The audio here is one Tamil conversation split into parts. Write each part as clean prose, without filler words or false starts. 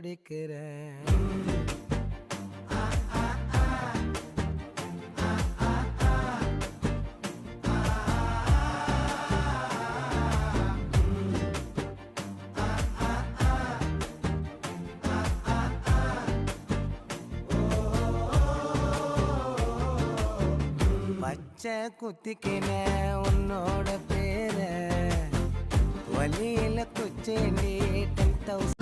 துடிக்கிறேன். பச்சை குத்திக்கின உன்னோட பேர வழியில குச்சேண்டி 10,000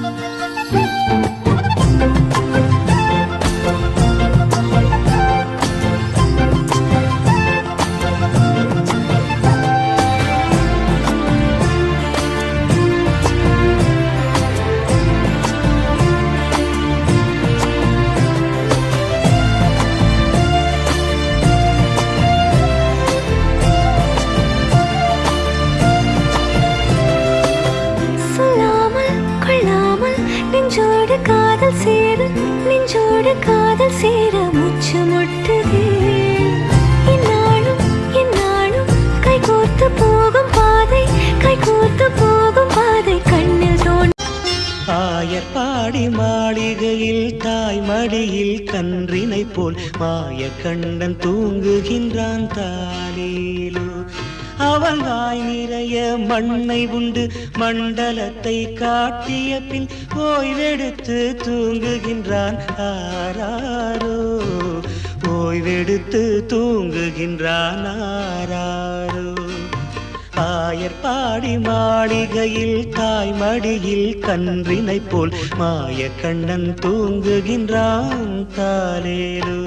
காதல் சேர மூச்சு முட்டுதே இந்நாளும் இந்நாளும் கைகோர்த்து போகும் பாதை கண்ணில் தோன் ஆயர்பாடி மாளிகையில் தாய் மடியில் கன்றினை போல் மாய கண்டன் தூங்குகின்றான் தாலேலோ அவன் வாய் நிறைய மண்ணை உண்டு மண்டலத்தை காட்டிய பின் ஓய்வெடுத்து தூங்குகின்றான் ஆராரோ ஓய்வெடுத்து தூங்குகின்றான் ஆராரோ ஆயர்பாடி மாளிகையில் தாய் மடியில் கன்றினை போல் மாய கண்ணன் தூங்குகின்றான் தாலேலோ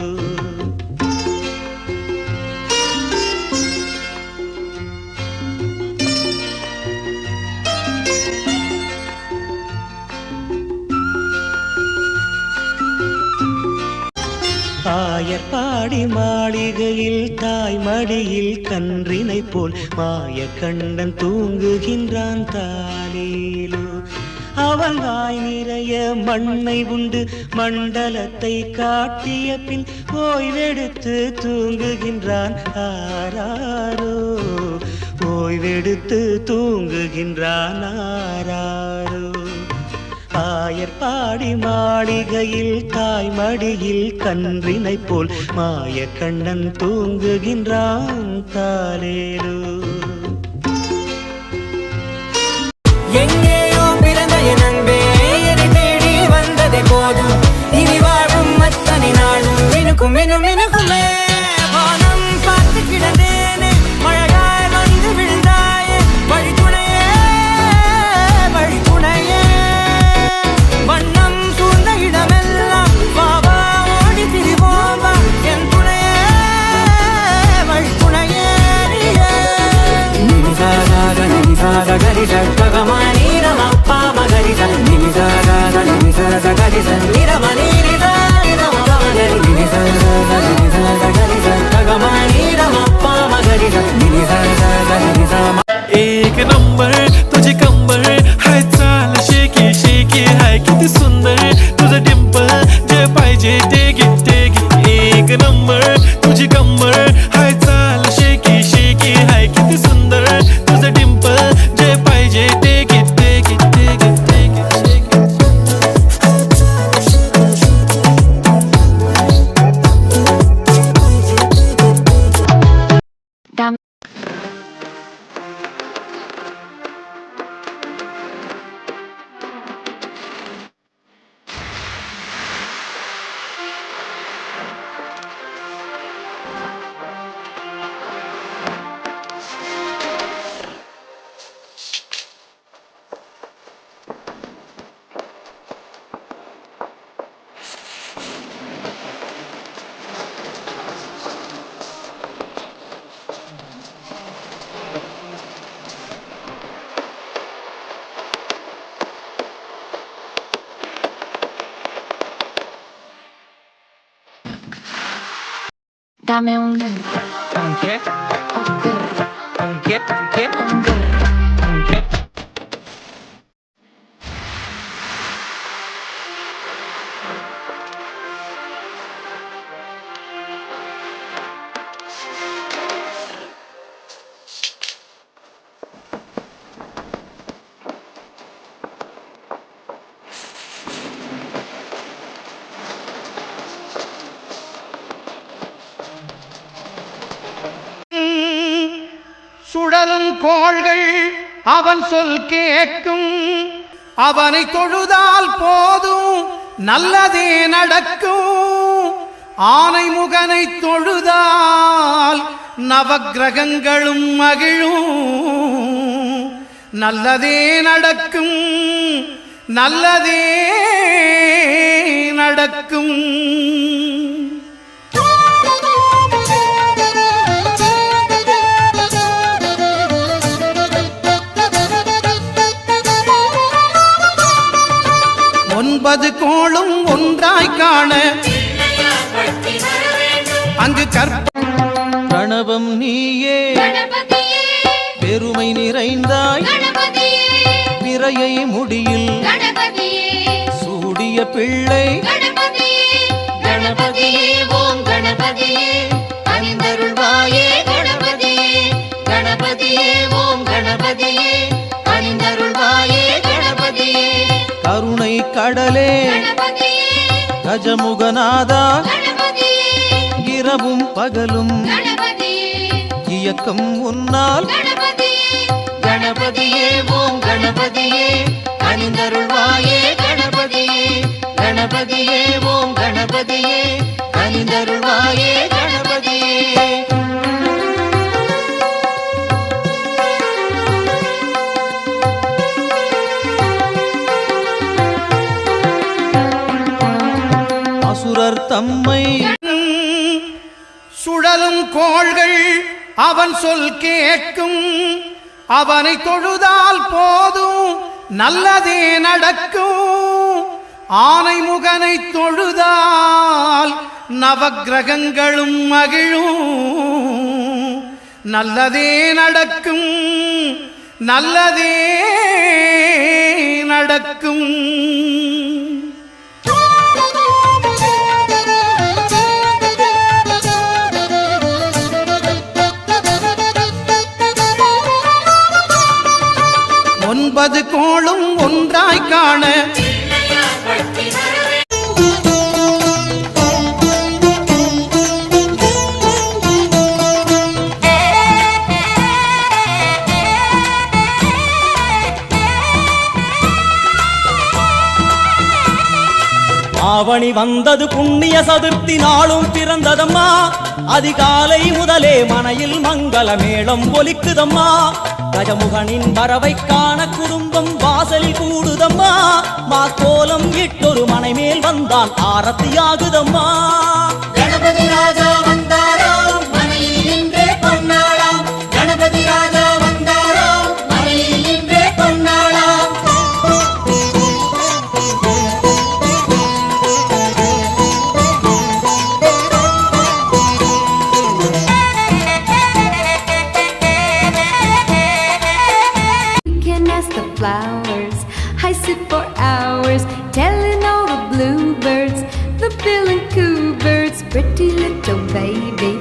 ஆயர்பாடி மாளிகையில் தாய் மடியில் கன்றினை போல் மாய கண்டன் தூங்குகின்றான் தாலேலோ அவன் வாய் நிறைய மண்ணை உண்டு மண்டலத்தை காட்டிய பின் ஓய்வெடுத்து தூங்குகின்றான் ஆராரோ ஓய்வெடுத்து தூங்குகின்றான் ஆராரோ ஆயர்பாடி மாளிகையில் தாய் மடியில் கன்றினை போல் மாய கண்ணன் தூங்குகின்றான் தாலேலோ எங்கேயோ பிறந்த என் அன்பே என்னை தேடி வந்ததே போதும் இனி வாழும் அத்தனை நாளும் மினுக்கும் மினுக்குமே வானம் பார்த்து கிடந்தேனே மழையாய் வந்து விழுந்தாயே வழி துணையே வண்ணம் சூழ்ந்த இடமெல்லாம் வாவா ஓடி திரிவோவா என் துணையே வழி துணையே గరి సగమని రమప్ప మగరి సని సగని సగరి సని రమని గరి సగమని రమప్ప మగరి సని సగని సమ एक नंबर तुझे कंबर हाय चाल शेकी शेकी हाय किती सुंदर तुझं डिंपल जे पाहिजे ते एक नंबर तुझी कंबर हाय चाल शेकी शेकी हाय किती सुंदर तुझं डिंपल जे पाहिजे ते Dame un ¿Qué? ¿Qué? ¿Qué? சுழலும் கோள்கள் அவன் சொல் கேட்கும், அவனை தொழுதால் போதும் நல்லதே நடக்கும். ஆனை முகனை தொழுதால் நவக்கிரகங்களும் மகிழும். நல்லதே நடக்கும், நல்லதே நடக்கும். ஒன்பது கோளும் ஒன்றாய் காண அங்கு கணவம் நீயே பெருமை நிறைந்தாய், பிறையை முடியில் சூடிய பிள்ளை கணபதியே ஓம் கணபதியே அணிந்தருள்வாயே கணபதியே கணபதியே ஓம் கணபதியே அணிந்தருள்வாயே கணபதியே கருணை கடலே கஜமுகநாதா இரவும் பகலும் இயக்கம் உன்னால் கணபதியே ஓம் கணபதியே அணிந்தருள்வாயே கணபதியே கணபதியே ஓம் கணபதியே அணிந்தருள்வாயே கணபதியே அசுரர் தம்மை சுழலும் கோள்கள் அவன் சொல் கேட்கும், அவனை தொழுதால் போதும் நல்லதே நடக்கும். ஆனை முகனை தொழுதால் நவக்கிரகங்களும் மகிழும். நல்லதே நடக்கும், நல்லதே நடக்கும். ஒன்பது கோளும் ஒன்றாய் காண ஆவணி வந்தது புண்ணிய சதுர்த்தி நாளும் பிறந்ததம்மா. அதிகாலை முதலே மனையில் மங்கள மேளம் ஒலிக்குதம்மா. கஜமுகனின் வரவை காண குடும்பம் வாசலில் கூடுதம்மா. மாக்கோலம் இட்டொரு மனை மேல் வந்தான் ஆரத்தியாகுதம்மா. கணபதி ராஜா வந்தாராம் மனையில் நின்றே கொண்டாடாம். கணபதி ராஜா வந்தாராம் மனையில் நின்றே கொண்டாடாம். Flowers, I sit for hours telling all the bluebirds, the bill and coo birds, pretty little baby,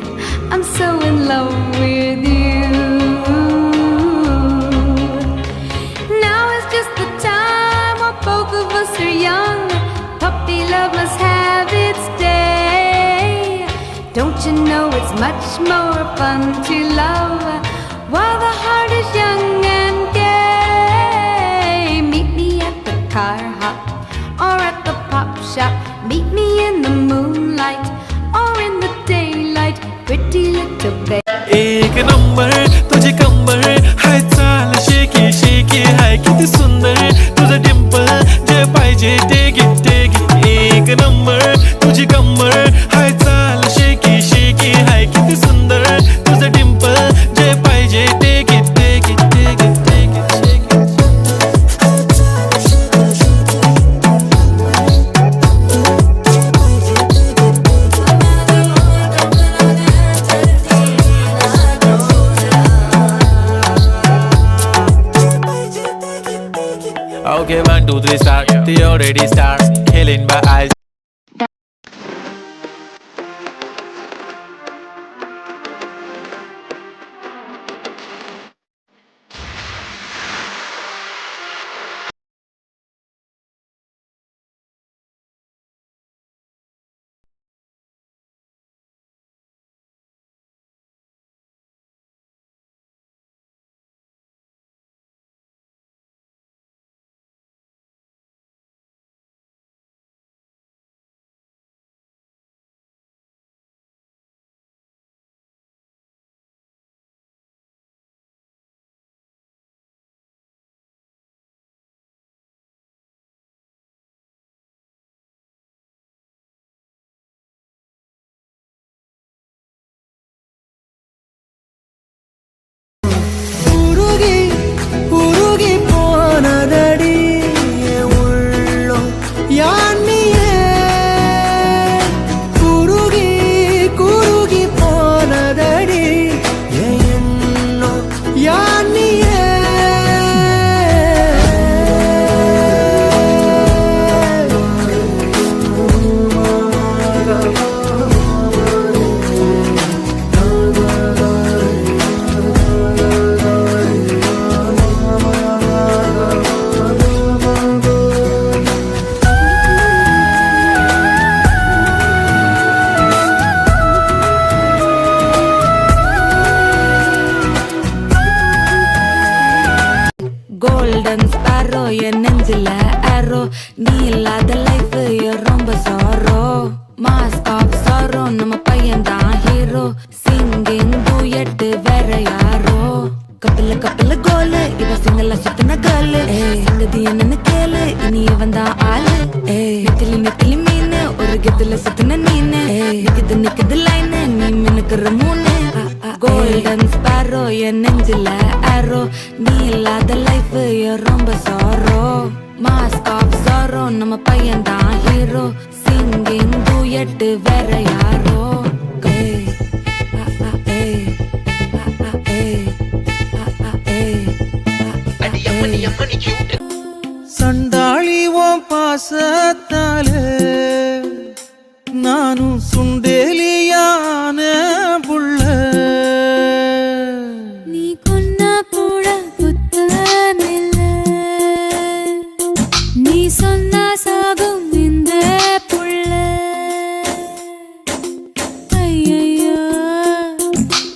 I'm so in love with you. Now is just the time while both of us are young. Puppy love must have its day. Don't you know it's much more fun to love while the heart is young and gay. Car hop or at the pop shop, meet me in the moonlight or in the daylight, pretty little baby. एक नंबर तुझे कंबर हाय चाल शेकी शेकी हाय किती सुंदर तुझं डिंपल जे पाहिजे ते घे एक नंबर तुझी कंबर हाय चाल शेकी शेकी हाय किती सुंदर तुझं डिंपल जे पाहिजे ते घे Okay, 1, 2, 3, start. They already start killing my eyes. Golden sparrow என் நெஞ்சில ஆரோ நீ இல்லாத லைஃப் ரொம்ப சாரோ மாஸ்க் ஆஃப் சாரோ நம்ம பையன் தான் ஹீரோ சிங்கிங் டூயட் வேற யாரோ கப்பல கப்பல கோலு இவ சிங்கல சுத்தின கேளு சங்கதி என்னன்னு கேளு இனி இவன் தான் ஆளு நெத்திலி நெத்திலி மீன் ஒரு கெத்துல சுத்தின நீனு நிக்குது நிக்குது லைன் நீ மினுக்குற மூணு கோல்டன் ஸ்பாரோ என் நெஞ்சில ஆரோ நீ இல்லாத லைஃப் ரொம்ப சாரோ மாஸ்க் ஆஃப் சாரோ நம்ம பையன் தான் ஹீரோ சிங்கிங் டூயட் வேற யாரோ சண்டாளி ஓம் பாசத்தால நானும் சுண்டேலியான புள்ள நீ கொன்னா போட புத்தமில்ல நீ சொன்னா சாகும் இந்த புள்ள ஐயையோ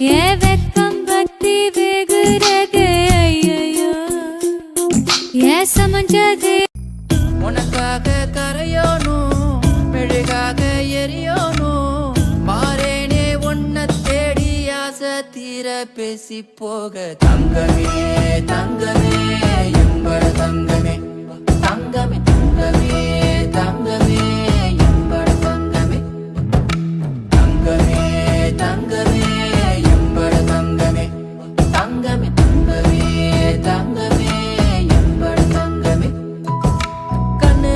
ஏ வெக்கம் பக்தி வெகுரதே ஐயையோ ஏ சமஞ்சதே உனக்காக கரையோனும் மெழுகாக எரியோனும் மாறேனே உன்னை தேடி ஆசை தீர பேசி போக தங்கமே தங்கமே எம்பட தங்கமே தங்கமே தங்கமே தங்கமே எம்பட தங்கமே தங்கமே தங்கமே எம்பட தங்கமே தங்கமே தங்கமே தங்கமே எம்பட தங்கமே கண்ணு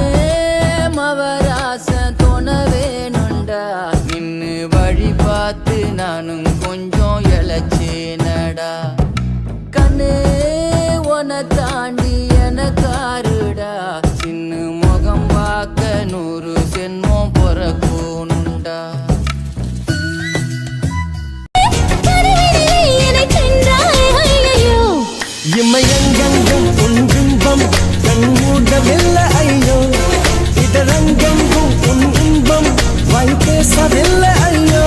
மவராசன் தோண வேணுண்டா நின்னு வழி பார்த்து நானும் கொஞ்சம் இழைச்சேனடா கண்ணு உன தாண்டி எனக்காருடா சின்ன முகம் பார்க்க 100 சென்மம் பொறக்கணுண்டா இமையங்கெங்கும் உன் பிம்பம் கண்மூடவில்லை ஐயோ இதரங்கெங்கும் உன் இன்பம் வாய் பேசவில்லை ஐயோ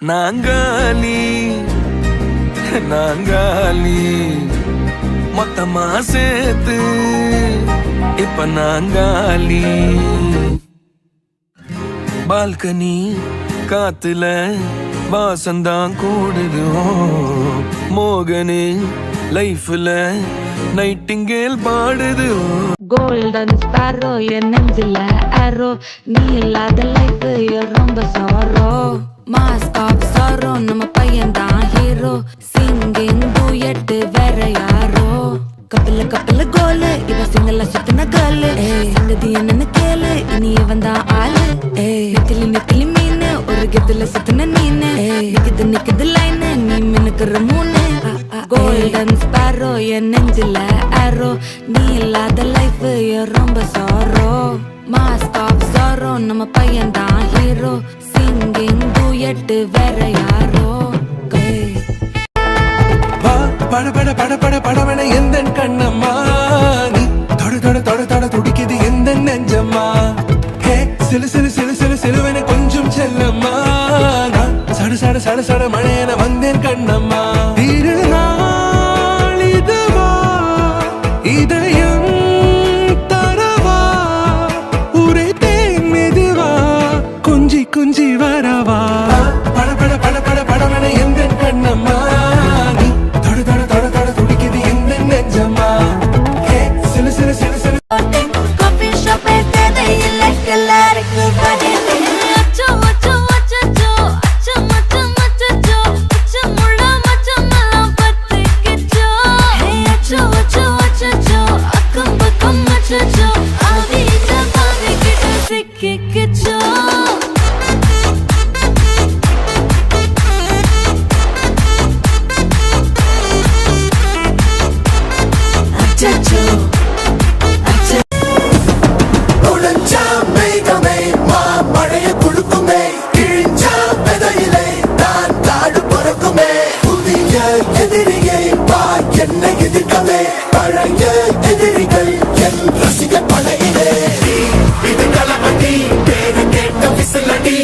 நாங்காலி நாங்காலி மொத்தமா சேர்த்து இப்ப நாங்காலி பால்கனி காத்துல வாசந்தான் கூடுது மோகனு லைஃப்ல நைட்டிங்கேல் பாடுது கோல்டன் ஸ்பாரோ என் நெஞ்சில ஆரோ நீ இல்லாத லைஃப் ரொம்ப சாரோ மாஸ்க் ஆஃப் சாரோ நம்ம பையன் தான் ஹீரோ சிங்கிங் டூயட் வேற யாரோ கப்பல கப்பல கோலு இவ சிங்கல சுத்தின கேளு சங்கதி என்னன்னு கேளு இனி இவன் தான் ஆளு நெத்திலி நெத்திலி மீன் ஒரு கெத்துல சுத்தின நீனு நிக்குது நிக்குது லைன் நீ மினுக்குற மூணு கோல்டன் ஸ்பாரோ என் நெஞ்சில ஆரோ நீ இல்லாத லைஃப் ரொம்ப சாரோ மாஸ்க் ஆஃப் சாரோ நம்ம பையன் தான் ஹீரோ சிங்கிங் டூயட் வேற யாரோ பட பட பட பட படவன எந்த கண்ணம்மா நீ தொட தொட தொட தொட துடிக்குது எந்த நெஞ்சம்மா ஹே சிலு சிலு சிலு சிலு சிலுவன கொஞ்சம் செல்லம்மா நான் சட சட சட சட மழையன வந்தேன் கண்ணம்மா திருநாள் சொல்லவா பட பட பட பட படவன எந்த கண்ணம்மா நீ தொட தொட தொட தொட துடிக்குது எந்த நெஞ்சம்மா ஹே சிலு சிலு சிலு சிலு Coffee shop எத்ததை இல்லை எல்லாருக்கும் பதில் அச்சோ அச்சோ அச்சோ அச்சம் அச்சம் அச்சோ அச்சமுள்ள மச்சமெல்லாம் பத்திக்கிச்சோ அச்சோ அச்சோ அச்சோ அக்கம் பக்கம் அச்சோ ஆவிட்ட பாவிக்கிட்ட சிக்கிக்கிச்சோ அச்சோ உடஞ்சா மேகமே மழைய குடுக்குமே கிழிஞ்சா வெதையிலே நான் காடு பொறுக்குமே புதிய எதிரியை வா என்னை எதிர்க்கவே பழைய எதிரிகள் என் ரசிக படையிலே இது தளபதி பேரு கேட்ட விசிலடி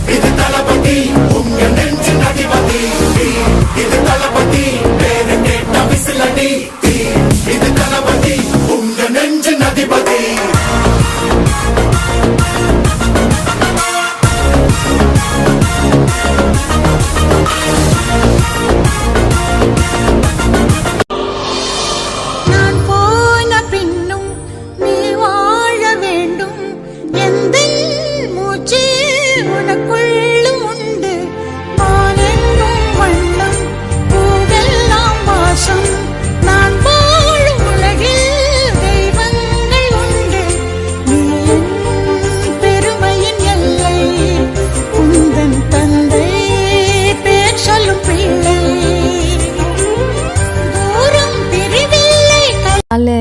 இது தளபதி உங்க நெஞ்சு நடிபதி இது தளபதி பேரு கேட்ட விசிலடி இது தளபதி உங்க நெஞ்சு நதிபதி நான் போன பின்னும் நீ வாழ வேண்டும் எந்தன் மூச்சு உனக்குள்ளும் உண்டு வானெங்கும் வண்ணம் பூவெல்லாம் வாசம் நான் வாழும் உலகில் தெய்வங்கள் உண்டு நீ என் பெருமையின் எல்லை உந்தன் தந்தை பேர் சொல்லும் பிள்ளை தூரம் பிரிவில்லை Ale.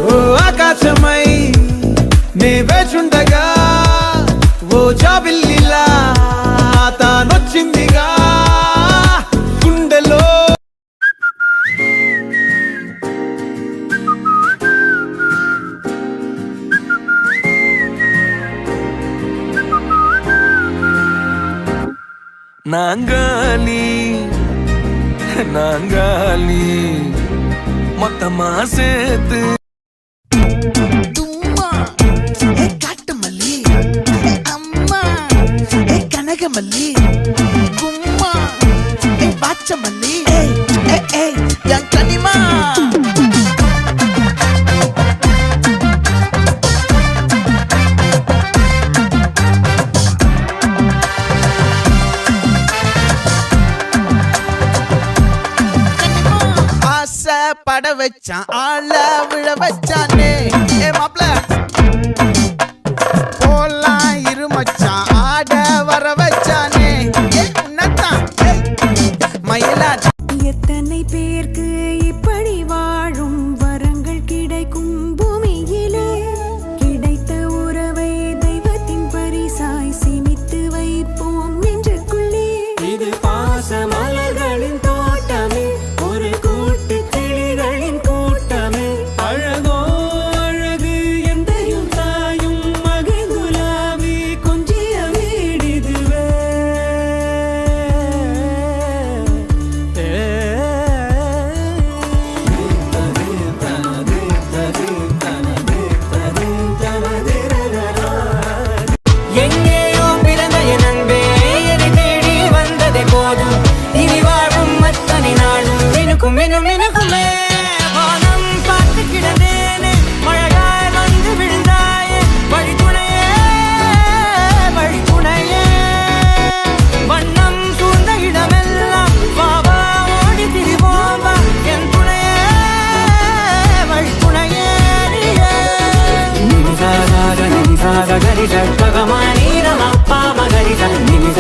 ఓ ఆకాశమై నే వేచుండగా ఓ జాబిల్లిలా తానొచ్చిందిగా గుండెలో நாங்காலி நாங்காலி மொத்தமா சேர்த்து தும்மா காட்டுமல்லி அம்மா கனகமல்லி கும்மா பாச்சமல்லி என் கனிமா ஆசை பட வச்சான் ஆள விழ வச்சானே ஏ மாப்ள போலாம் இரு மச்சான் ஆட வர வச்சானே ஏ உன்னத்தான் மயிலா எத்தனை பேருக்கு இப்படி வாழும் வரங்கள் கிடைக்கும் பூமியிலே கிடைத்த உறவை தெய்வத்தின் பரிசாய் சேமித்து வைப்போம் நெஞ்சுக்குள்ளே இது பாச மலர்களின் தோட்டமே ஒரு கூட்டு கிளிகளின் கூட்டமே அழகோ அழகு எந்தையும் தாயும் மகிழ்ந்துலாவி கொஞ்சிய வீடிதுவே எங்கேயோ பிறந்த என் அன்பே என்னை தேடி வந்ததே போதும் இனி வாழும் அத்தனை நாளும் மினுக்குமே வானம் பார்த்து கிடந்தேனே மழையாய் வந்து விழுந்தாயே வழித்துணையே வண்ணம் சூழ்ந்த இடமெல்லாம் வாவா ஓடி திரிவோம் வா என் துணையே வழித்துணையே గరిజ గగమని రమప్ప మగరిజ నిజ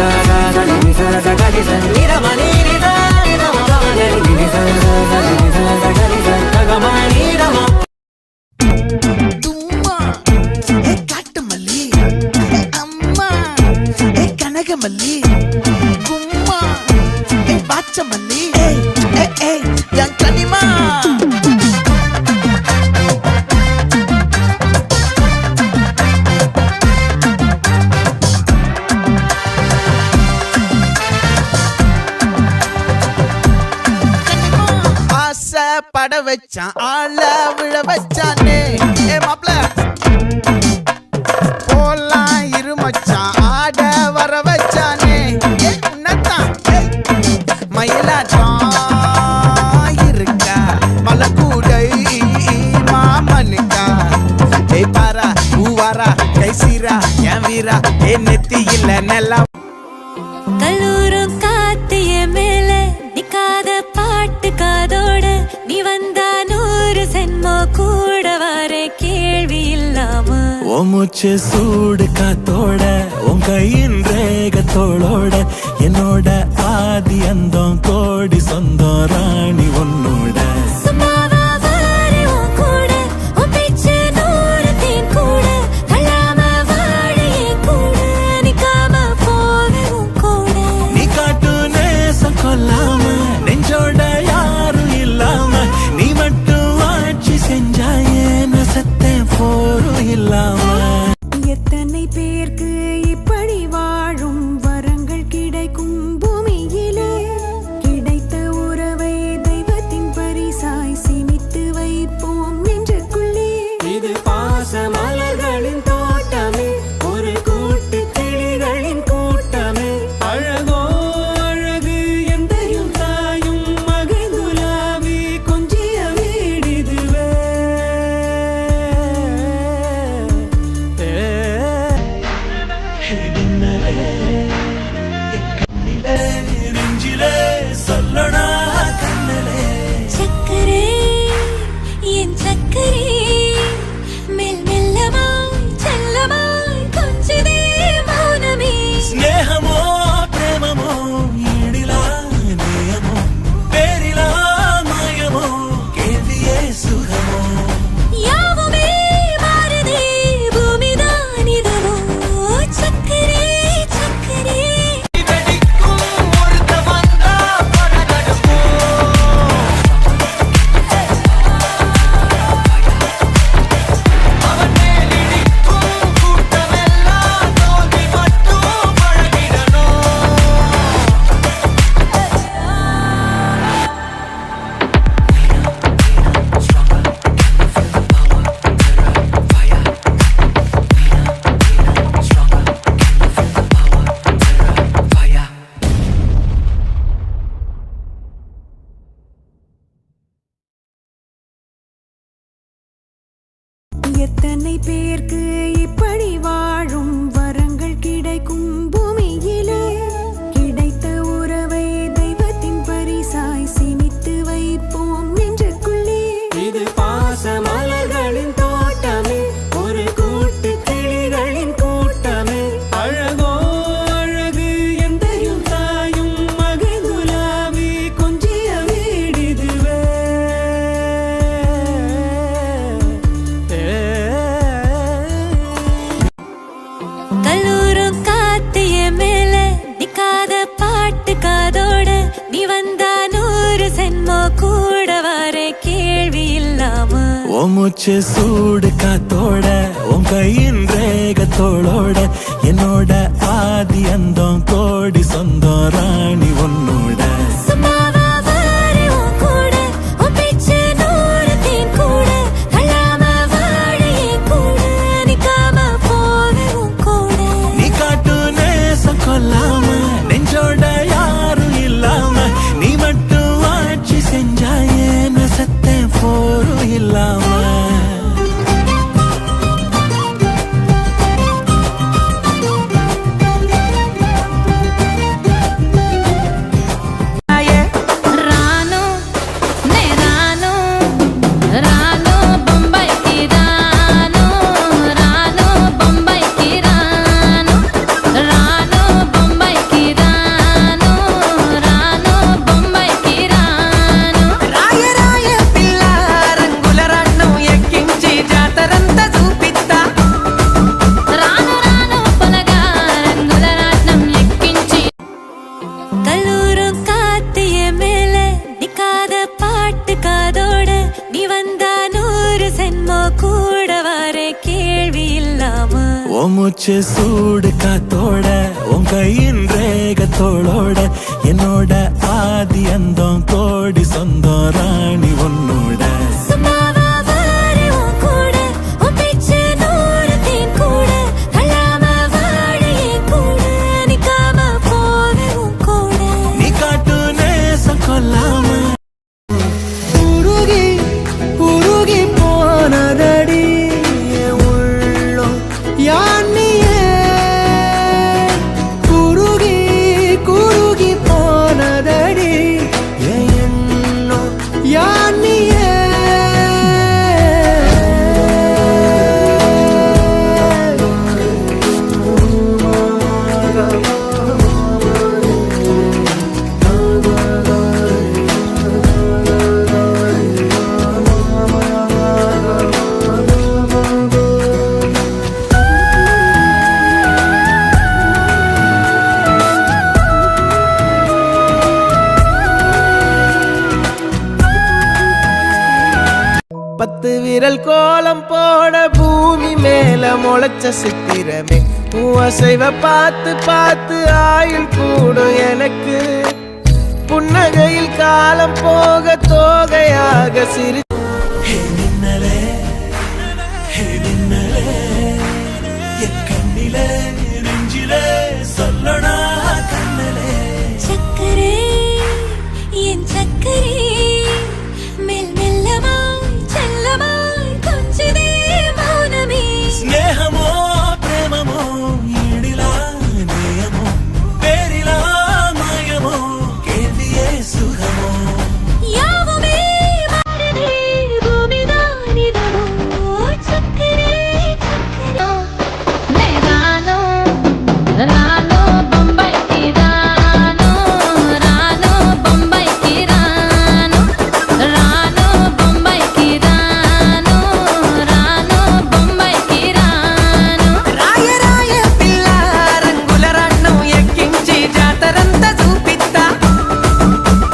గరిజ నిరమని నిజ నిరమగరి నిజ గరిజ గగమని రమప్ప தும்மா காட்டுமல்லி அம்மா கனகமல்லி கும்மா பாச்சமல்லி என் கனிமா வச்சான் ஆள விழ வச்சானே ஏ மாப்ள போலாம் இரு மச்சான் ஆட வர வச்சானே ஏ உன்னத்தான் மயிலாட்டம் இருக்கா மலக்கூடை மாமனுக்கா ஏய் பாரா பூவாரா கைசீரா என் வீரா ஏ நெத்தி இல்ல நெல்லா கல்லூரும் காத்திய மேல நிக்காத பாட்டு காதோட நீ வந்தா 100 சென்மோ கூட வர கேள்வி இல்லாம ஓ மூச்சு சூடு காத்தோட உன் கையின் ரேகத்தோளோட என்னோட ஆதி அந்தம் கோடி சொந்தம் ராணி உன்னோட சும்மாவா வாரே உன் கூட உன் பேச்சு 100 தேன் கூட கல்லாம வாழ என் கூட நிக்காம போவே உன் கூட நீ காட்டு நேசம் கொல்லாம நெஞ்சோட யாரும் இல்லாம நீ மட்டும் ஆட்சி செஞ்சாயே நசத்தேன் போரும் இல்லாம எத்தனை பேருக்கு இப்படி வாழும் வரங்கள் கிடைக்கும் பூமியிலே கிடைத்த உறவை தெய்வத்தின் பரிசாய் சேமித்து வைப்போம் நெஞ்சுக்குள்ளே இது பாச மலர்களின் தோட்டமே ஒரு கூட்டு கிளிகளின் கூட்டமே அழகோ அழகு எந்தையும் தாயும் மகிழ்ந்துலாவி கொஞ்சிய வீடிதுவே நெஞ்சிலே சொல்லனா கண்ணலே சக்கரே என் சக்கரே மெல் மெல்லமாய் செல்லமாய் கொஞ்சதே மௌனமே ஸ்நேகமோ பிரேமமோ ஈடிலா நேயமோ பேரிலா மாயமோ கேள்வியே சுகமோ யாவுமே மாறுதே பூமிதான் இதுவோ சக்கரே சக்கரே எத்தனை பேருக்கு இப்படி வாழும் வரங்கள் கிடைக்கும் பூமியிலே கிடைத்த உறவை தெய்வத்தின் பரிசாய் சேமித்து வைப்போம் நெஞ்சுக்குள்ளே இது பாச மலர்களின் தோட்டமே ஒரு கூட்டு கிளிகளின் கூட்டமே அழகோ அழகு எந்தையும் தாயும் மகிழ்ந்துலாவி கொஞ்சிய வீடிதுவே கல்லூரும் காத்திய மேல நிக்காத பாட்டு காதோட நீ வந்தா 100 சென்மோ கூட வர கேள்வி இல்லாம ஓ மூச்சு சூடு காத்தோட உன் கையின் ரேகத்தோளோட என்னோட ஆதி அந்தம் கோடி சொந்தம் ராணி உன்னோட சும்மாவா வாரே உன் கூட உன் பேச்சு 100 தேன் கூட கல்லாம வாழ என் கூட நிக்காம போவே உன் கூட நீ காட்டு நேசம் கொல்லாம நெஞ்சோட யாரும் இல்லாம நீ மட்டும் ஆட்சி செஞ்சாயே நசத்தேன் போரும் இல்லாம రాను నే రాను రాను బొంబాయికి రాను రాను బొంబాయికి రాను రాను బొంబాయికి రాను రాను బొంబాయికి రాను రాయ రాయ పిల్ల రంగుల రన్నం ఎక్కించి జాతరంతా చూపిస్తా రాను రాను పొలగా రంగుల రాట్నం ఎక్కించి கல்லூரும் காத்திய மேல நிக்காத பாட்டு காதோட நீ வந்தா 100 சென்மோ கூட வர கேள்வி இல்லாம ஓ மூச்சு சூடு காத்தோட உன் கையின் ரேகத்தோளோட என்னோட ஆதி அந்தம் கோடி சொந்தம் ராணி உன்னோட விரல் கோலம் போட பூமி மேல முளைச்ச சித்திரமே உன் அசைவ பார்த்து பார்த்து ஆயுள் கூடும் எனக்கு புன்னகையில் காலம் போக தோகையாக சிரி சொல்லடா கண்ணலே சக்கரே என் சக்கரே மெல் மெல்லமாய் செல்லமாய் கொஞ்சதே மௌனமே స్నేహమో ప్రేమమో ఈడిలా నేయమో పేరిలా మాయమో కేవియే సుఖమో யாவுமே மாறுதே பூமிதானிதமோ சக்கரே சக்கரே மேதானோ ரானோ பம்பைக்கு ரானோ ரானோ பம்பைக்கு ரானோ ரானோ பம்பைக்கு ரானோ ரானோ பம்பைக்கு రానో రాయ రాయ పిల్ల రంగుల రాట్నం ఎక్కించి జాతరంతా చూపిస్తా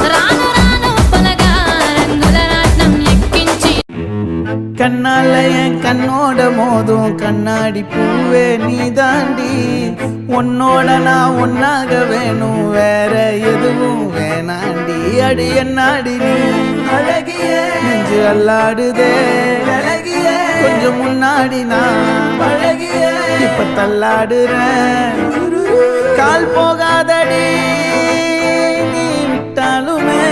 రాను రాను పొలగా రంగుల రాట్నం ఎక్కించి கண்ணால என் கண்ணோட மோதும் கண்ணாடி பூவே நீ தாண்டி உன்னோட நான் ஒன்னாக வேணும் வேற எதுவும் வேணாண்டி அடி என்னாடி நீ அழகிய நெஞ்சு அல்லாடுதே அழகிய கொஞ்சம் முன்னாடி நான் அழகிய இப்ப தள்ளாடுறேன் கால் போகாதடி நீ விட்டாலுமே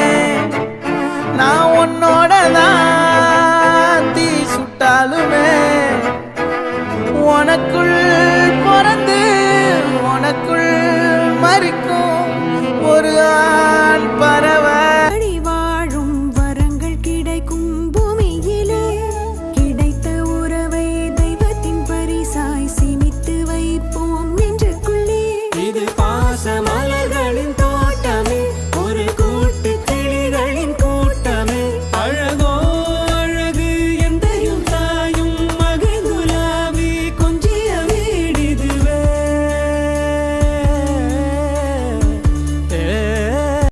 நான் உன்னோட தான் தீ சுட்டாலுமே உனக்குள்ள